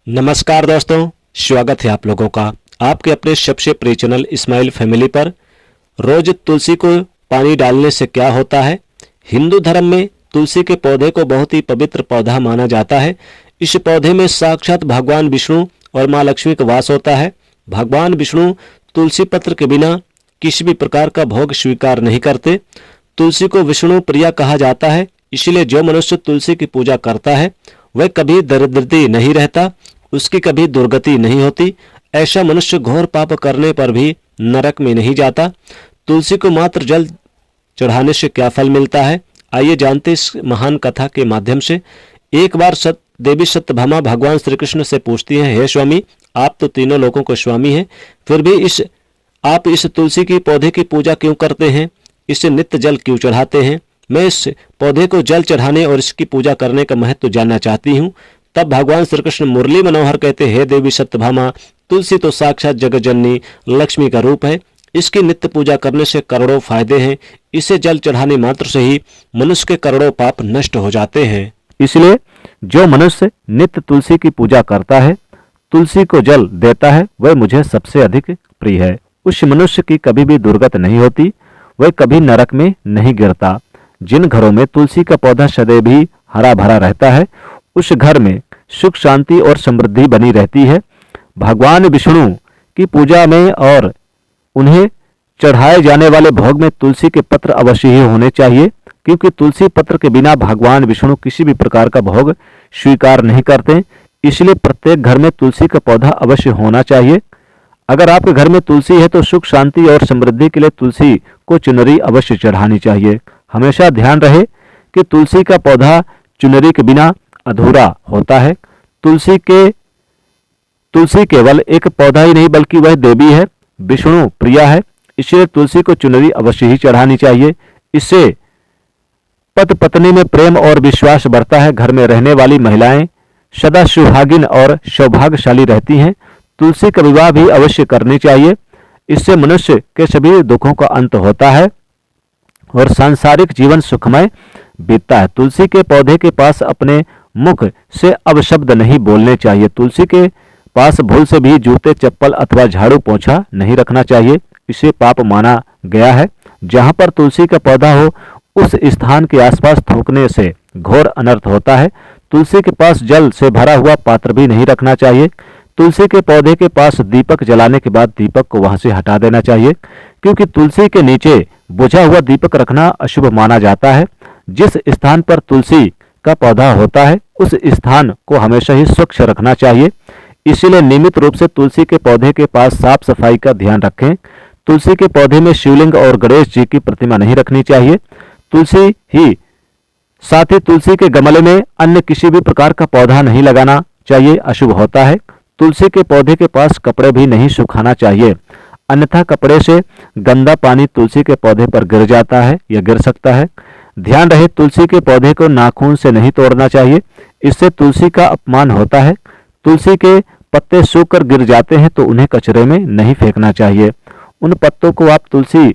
नमस्कार दोस्तों, स्वागत है आप लोगों का आपके अपने सबसे प्रिय चैनल इस्माइल फैमिली पर। रोज तुलसी को पानी डालने से क्या होता है। हिंदू धर्म में तुलसी के पौधे को बहुत ही पवित्र पौधा माना जाता है। इस पौधे में साक्षात भगवान विष्णु और माँ लक्ष्मी का वास होता है। भगवान विष्णु तुलसी पत्र के बिना किसी भी प्रकार का भोग स्वीकार नहीं करते। तुलसी को विष्णु प्रिया कहा जाता है, इसलिए जो मनुष्य तुलसी की पूजा करता है वह कभी दरिद्रता नहीं रहता, उसकी कभी दुर्गति नहीं होती। ऐसा मनुष्य घोर पाप करने पर भी नरक में नहीं जाता। तुलसी को मात्र जल चढ़ाने से क्या फल मिलता है, आइए जानते इस महान कथा के माध्यम से। एक बार देवी सत्यभामा भगवान श्री कृष्ण से पूछती हैं, हे स्वामी, आप तो तीनों लोगों को स्वामी हैं, फिर भी आप इस तुलसी की पौधे की पूजा क्यों करते हैं, इसे नित्य जल क्यों चढ़ाते हैं। मैं इस पौधे को जल चढ़ाने और इसकी पूजा करने का महत्व जानना चाहती हूँ। तब भगवान श्री कृष्ण मुरली मनोहर कहते, हे देवी सत्यभामा, तुलसी तो साक्षात जगत जननी लक्ष्मी का रूप है। इसकी नित्य पूजा करने से करोड़ों फायदे हैं। इसे जल चढ़ाने मात्र से ही मनुष्य के करोड़ों पाप नष्ट हो जाते हैं। इसलिए जो मनुष्य नित्य तुलसी की पूजा करता है, तुलसी को जल देता है, वह मुझे सबसे अधिक प्रिय है। उस मनुष्य की कभी भी दुर्गत नहीं होती, वह कभी नरक में नहीं गिरता। जिन घरों में तुलसी का पौधा सदैव ही हरा भरा रहता है, उस घर में सुख शांति और समृद्धि बनी रहती है। भगवान विष्णु की पूजा में और उन्हें चढ़ाए जाने वाले भोग में तुलसी के पत्र अवश्य ही होने चाहिए, क्योंकि तुलसी पत्र के बिना भगवान विष्णु किसी भी प्रकार का भोग स्वीकार नहीं करते। इसलिए प्रत्येक घर में तुलसी का पौधा अवश्य होना चाहिए। अगर आपके घर में तुलसी है तो सुख शांति और समृद्धि के लिए तुलसी को चुनरी अवश्य चढ़ानी चाहिए। हमेशा ध्यान रहे कि तुलसी का पौधा चुनरी के बिना अधूरा होता है। तुलसी केवल एक पौधा ही नहीं बल्कि वह देवी है, विष्णु प्रिया है। इसलिए तुलसी को चुनरी अवश्य ही चढ़ानी चाहिए। इससे पति पत्नी में प्रेम और विश्वास बढ़ता है। घर में रहने वाली महिलाएं सदा सुहागिन और सौभाग्यशाली रहती हैं। तुलसी का विवाह भी अवश्य करनी चाहिए। इससे मनुष्य के सभी दुखों का अंत होता है और सांसारिक जीवन सुखमय बीतता है। तुलसी के पौधे के पास अपने मुख से अपशब्द नहीं बोलने चाहिए। तुलसी के पास भूल से भी जूते चप्पल अथवा झाड़ू पोंछा नहीं रखना चाहिए, इसे पाप माना गया है। जहां पर तुलसी का पौधा हो उस स्थान के आसपास थूकने से घोर अनर्थ होता है। तुलसी के पास जल से भरा हुआ पात्र भी नहीं रखना चाहिए। तुलसी के पौधे के पास दीपक जलाने के बाद दीपक को वहां से हटा देना चाहिए, क्योंकि तुलसी के नीचे बुझा हुआ दीपक रखना अशुभ माना जाता है। जिस स्थान पर तुलसी का पौधा होता है उस स्थान को हमेशा ही स्वच्छ रखना चाहिए। इसीलिए नियमित रूप से तुलसी के पौधे के पास साफ सफाई का ध्यान रखें। तुलसी के पौधे में शिवलिंग और गणेश जी की प्रतिमा नहीं रखनी चाहिए। साथ ही तुलसी के गमले में अन्य किसी भी प्रकार का पौधा नहीं लगाना चाहिए, अशुभ होता है। तुलसी के पौधे के पास कपड़े भी नहीं सुखाना चाहिए, अन्यथा कपड़े से गंदा पानी तुलसी के पौधे पर गिर जाता है या गिर सकता है। ध्यान रहे, तुलसी के पौधे को नाखून से नहीं तोड़ना चाहिए, इससे तुलसी का अपमान होता है। तुलसी के पत्ते सूखकर गिर जाते हैं तो उन्हें कचरे में नहीं फेंकना चाहिए, उन पत्तों को आप तुलसी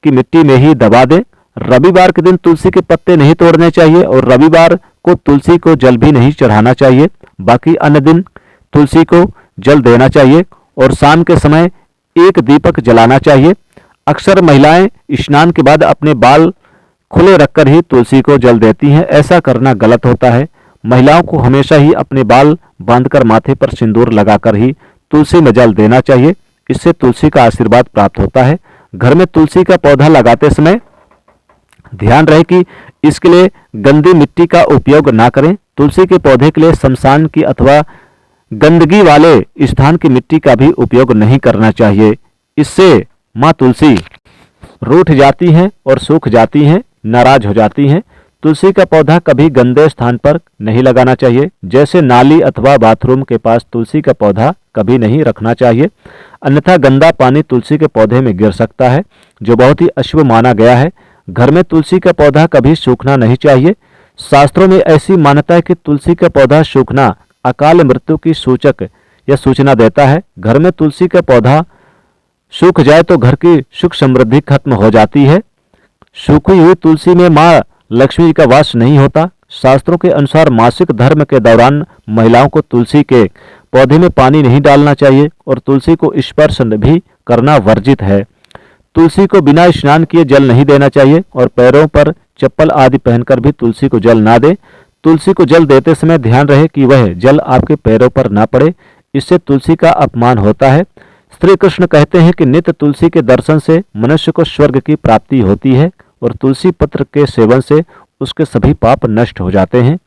की मिट्टी में ही दबा दें। रविवार के दिन तुलसी के पत्ते नहीं तोड़ने चाहिए और रविवार को तुलसी को जल भी नहीं चढ़ाना चाहिए। बाकी अन्य दिन तुलसी को जल देना चाहिए और शाम के समय एक दीपक जलाना चाहिए। अक्सर महिलाएं स्नान के बाद अपने बाल खुले रखकर ही तुलसी को जल देती हैं, ऐसा करना गलत होता है। महिलाओं को हमेशा ही अपने बाल बांधकर माथे पर सिंदूर लगाकर ही तुलसी में जल देना चाहिए, इससे तुलसी का आशीर्वाद प्राप्त होता है। घर में तुलसी का पौधा लगाते समय ध्यान रहे कि इसके लिए गंदी मिट्टी का उपयोग ना करें। तुलसी के पौधे के लिए शमशान की अथवा गंदगी वाले स्थान की मिट्टी का भी उपयोग नहीं करना चाहिए, इससे माँ तुलसी रूठ जाती हैं और सूख जाती हैं, नाराज हो जाती हैं। तुलसी का पौधा कभी गंदे स्थान पर नहीं लगाना चाहिए, जैसे नाली अथवा बाथरूम के पास तुलसी का पौधा कभी नहीं रखना चाहिए, अन्यथा गंदा पानी तुलसी के पौधे में गिर सकता है, जो बहुत ही अशुभ माना गया है। घर में तुलसी का पौधा कभी सूखना नहीं चाहिए। शास्त्रों में ऐसी मान्यता है कि तुलसी का पौधा सूखना अकाल मृत्यु की सूचक या सूचना देता है। घर में तुलसी का पौधा सूख जाए तो घर की सुख समृद्धि खत्म हो जाती है। सूखी हुई तुलसी में माँ लक्ष्मी का वास नहीं होता। शास्त्रों के अनुसार मासिक धर्म के दौरान महिलाओं को तुलसी के पौधे में पानी नहीं डालना चाहिए और तुलसी को स्पर्श भी करना वर्जित है। तुलसी को बिना स्नान किए जल नहीं देना चाहिए और पैरों पर चप्पल आदि पहनकर भी तुलसी को जल ना दे। तुलसी को जल देते समय ध्यान रहे कि वह जल आपके पैरों पर ना पड़े, इससे तुलसी का अपमान होता है। श्री कृष्ण कहते हैं कि नित्य तुलसी के दर्शन से मनुष्य को स्वर्ग की प्राप्ति होती है और तुलसी पत्र के सेवन से उसके सभी पाप नष्ट हो जाते हैं।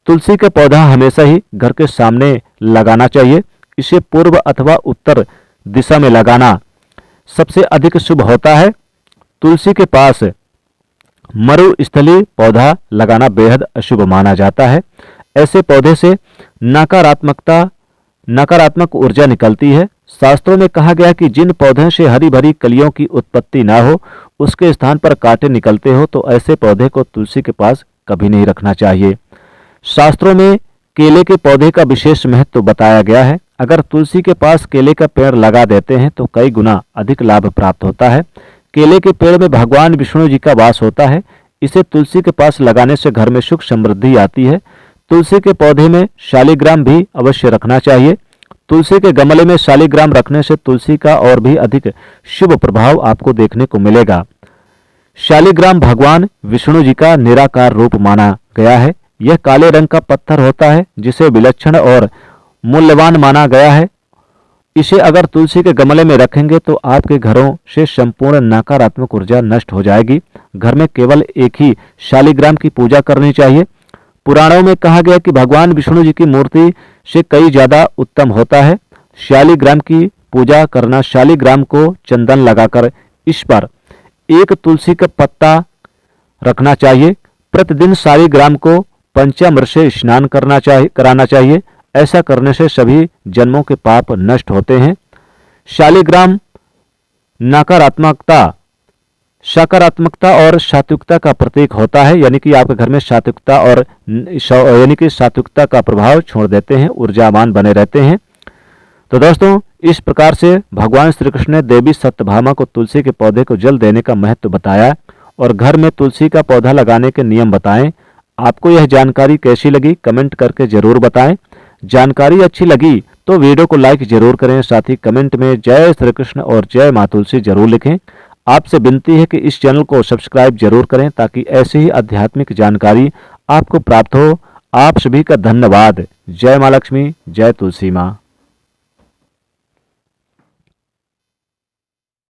तुलसी का पौधा हमेशा ही घर के सामने लगाना चाहिए। इसे पूर्व अथवा उत्तर दिशा में लगाना सबसे अधिक शुभ होता है। तुलसी के पास मरुस्थलीय पौधा लगाना बेहद अशुभ माना जाता है। ऐसे पौधे से नकारात्मक ऊर्जा निकलती है। शास्त्रों में कहा गया कि जिन पौधों से हरी भरी कलियों की उत्पत्ति ना हो, उसके स्थान पर कांटे निकलते हो, तो ऐसे पौधे को तुलसी के पास कभी नहीं रखना चाहिए। शास्त्रों में केले के पौधे का विशेष महत्व बताया गया है। अगर तुलसी के पास केले का पेड़ लगा देते हैं तो कई गुना अधिक लाभ प्राप्त होता है। केले के पेड़ में भगवान विष्णु जी का वास होता है। इसे तुलसी के पास लगाने से घर में सुख समृद्धि आती है। तुलसी के पौधे में शालिग्राम भी अवश्य रखना चाहिए। तुलसी के गमले में शालिग्राम रखने से तुलसी का और भी अधिक शुभ प्रभाव आपको देखने को मिलेगा। शालिग्राम भगवान विष्णु जी का निराकार रूप माना गया है। यह काले रंग का पत्थर होता है जिसे विलक्षण और मूल्यवान माना गया है। इसे अगर तुलसी के गमले में रखेंगे तो आपके घरों से संपूर्ण नकारात्मक ऊर्जा नष्ट हो जाएगी। घर में केवल एक ही शालिग्राम की पूजा करनी चाहिए। पुराणों में कहा गया कि भगवान विष्णु जी की मूर्ति से कई ज्यादा उत्तम होता है। शालिग्राम की पूजा करना, शालिग्राम को चंदन लगाकर इस पर एक तुलसी का पत्ता रखना चाहिए। प्रतिदिन शालिग्राम को पंचामृत से स्नान कराना चाहिए। ऐसा करने से सभी जन्मों के पाप नष्ट होते हैं। शालिग्राम सकारात्मकता और सात्विकता का प्रतीक होता है, यानी कि आपके घर में सात्विकता का प्रभाव छोड़ देते हैं, ऊर्जावान बने रहते हैं। तो दोस्तों, इस प्रकार से भगवान श्री कृष्ण ने देवी सत्यभामा को तुलसी के पौधे को जल देने का महत्व बताया और घर में तुलसी का पौधा लगाने के नियम बताएं। आपको यह जानकारी कैसी लगी कमेंट करके जरूर बताएं। जानकारी अच्छी लगी तो वीडियो को लाइक जरूर करें, साथ ही कमेंट में जय श्री कृष्ण और जय मां तुलसी जरूर लिखें। आपसे विनती है कि इस चैनल को सब्सक्राइब जरूर करें ताकि ऐसी ही आध्यात्मिक जानकारी आपको प्राप्त हो। आप सभी का धन्यवाद। जय मां लक्ष्मी, जय तुलसी मां।